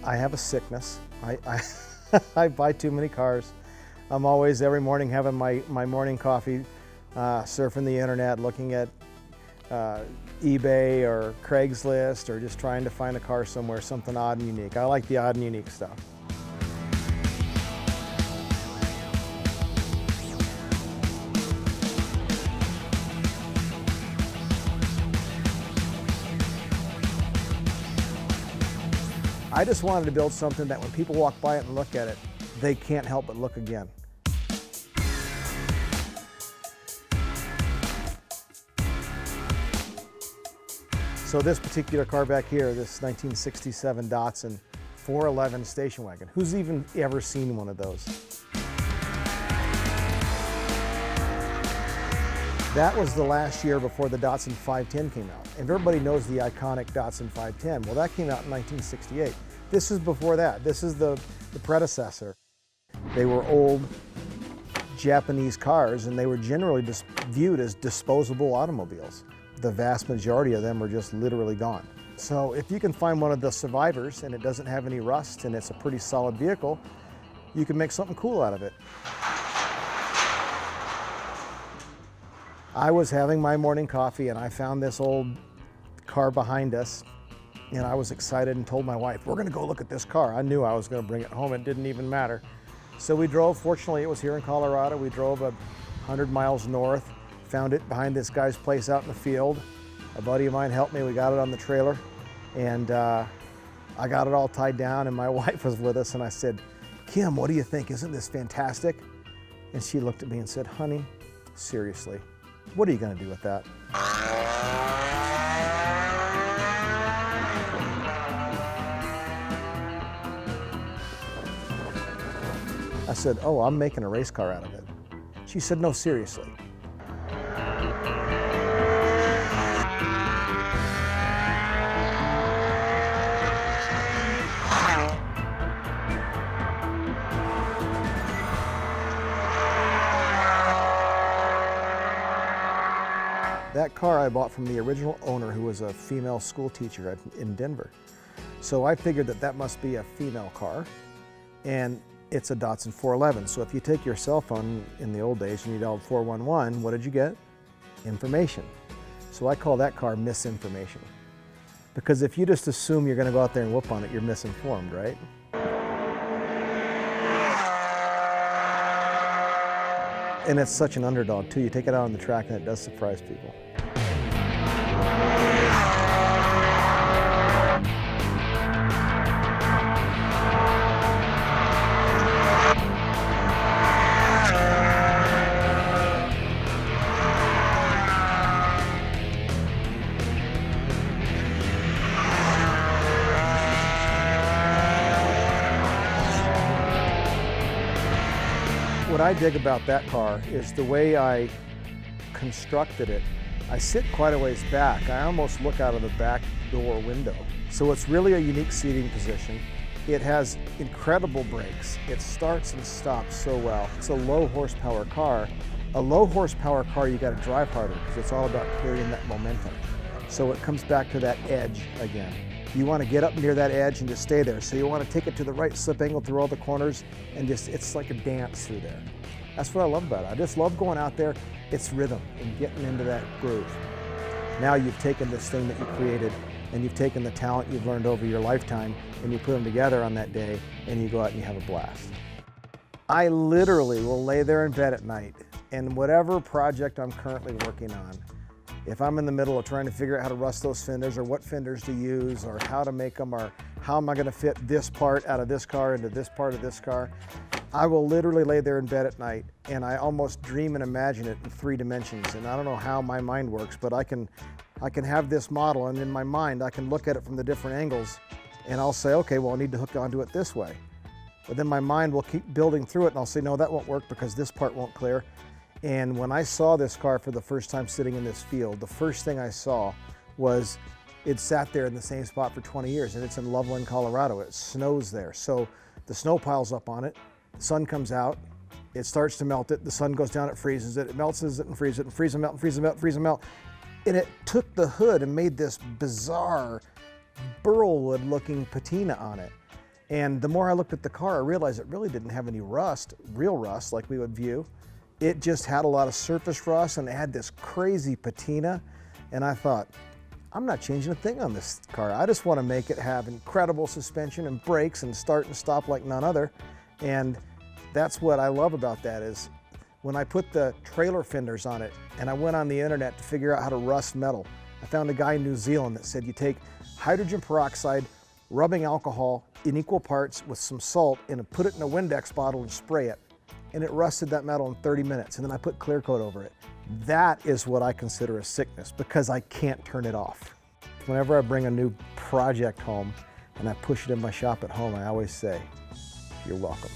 I have a sickness. I buy too many cars. I'm always, every morning, having my morning coffee, surfing the internet, looking at eBay or Craigslist, or just trying to find a car somewhere, something odd and unique. I like the odd and unique stuff. I just wanted to build something that when people walk by it and look at it, they can't help but look again. So this particular car back here, this 1967 Datsun 411 station wagon, who's even ever seen one of those? That was the last year before the Datsun 510 came out. And everybody knows the iconic Datsun 510. Well, that came out in 1968. This is before that. This is the predecessor. They were old Japanese cars, and they were generally just viewed as disposable automobiles. The vast majority of them are just literally gone. So if you can find one of the survivors and it doesn't have any rust and it's a pretty solid vehicle, you can make something cool out of it. I was having my morning coffee and I found this old car behind us, and I was excited and told my wife, we're gonna go look at this car. I knew I was gonna bring it home, it didn't even matter. So we drove, fortunately it was here in Colorado, we drove 100 miles north, found it behind this guy's place out in the field. A buddy of mine helped me, we got it on the trailer, and I got it all tied down, and my wife was with us, and I said, Kim, what do you think? Isn't this fantastic? And she looked at me and said, honey, seriously, what are you gonna do with that? I said, oh, I'm making a race car out of it. She said, no, seriously. That car I bought from the original owner, who was a female school teacher in Denver. So I figured that that must be a female car, and it's a Datsun 411. So if you take your cell phone in the old days and you dialed 411, what did you get? Information. So I call that car Misinformation. Because if you just assume you're gonna go out there and whoop on it, you're misinformed, right? And it's such an underdog too. You take it out on the track and it does surprise people. What I dig about that car is the way I constructed it. I sit quite a ways back. I almost look out of the back door window. So it's really a unique seating position. It has incredible brakes. It starts and stops so well. It's a low horsepower car. A low horsepower car, you gotta drive harder because it's all about carrying that momentum. So it comes back to that edge again. You want to get up near that edge and just stay there. So you want to take it to the right slip angle through all the corners, and just, it's like a dance through there. That's what I love about it. I just love going out there. It's rhythm and getting into that groove. Now you've taken this thing that you created, and you've taken the talent you've learned over your lifetime, and you put them together on that day, and you go out and you have a blast. I literally will lay there in bed at night, and whatever project I'm currently working on, if I'm in the middle of trying to figure out how to rust those fenders, or what fenders to use, or how to make them, or how am I going to fit this part out of this car into this part of this car, I will literally lay there in bed at night and I almost dream and imagine it in 3 dimensions. And I don't know how my mind works, but I can have this model, and in my mind I can look at it from the different angles, and I'll say, okay, well, I need to hook onto it this way. But then my mind will keep building through it, and I'll say, no, that won't work because this part won't clear. And when I saw this car for the first time sitting in this field, the first thing I saw was it sat there in the same spot for 20 years, and it's in Loveland, Colorado. It snows there. So the snow piles up on it, the sun comes out, it starts to melt it, the sun goes down, it freezes it, it melts it and freezes it, and freezes and melt, and freezes and melt, freezes and melt. And it took the hood and made this bizarre burlwood looking patina on it. And the more I looked at the car, I realized it really didn't have any rust, real rust like we would view. It just had a lot of surface rust and it had this crazy patina. And I thought, I'm not changing a thing on this car. I just want to make it have incredible suspension and brakes and start and stop like none other. And that's what I love about that is when I put the trailer fenders on it and I went on the internet to figure out how to rust metal, I found a guy in New Zealand that said you take hydrogen peroxide, rubbing alcohol in equal parts with some salt and put it in a Windex bottle and spray it. And it rusted that metal in 30 minutes. And then I put clear coat over it. That is what I consider a sickness because I can't turn it off. Whenever I bring a new project home and I push it in my shop at home, I always say, you're welcome.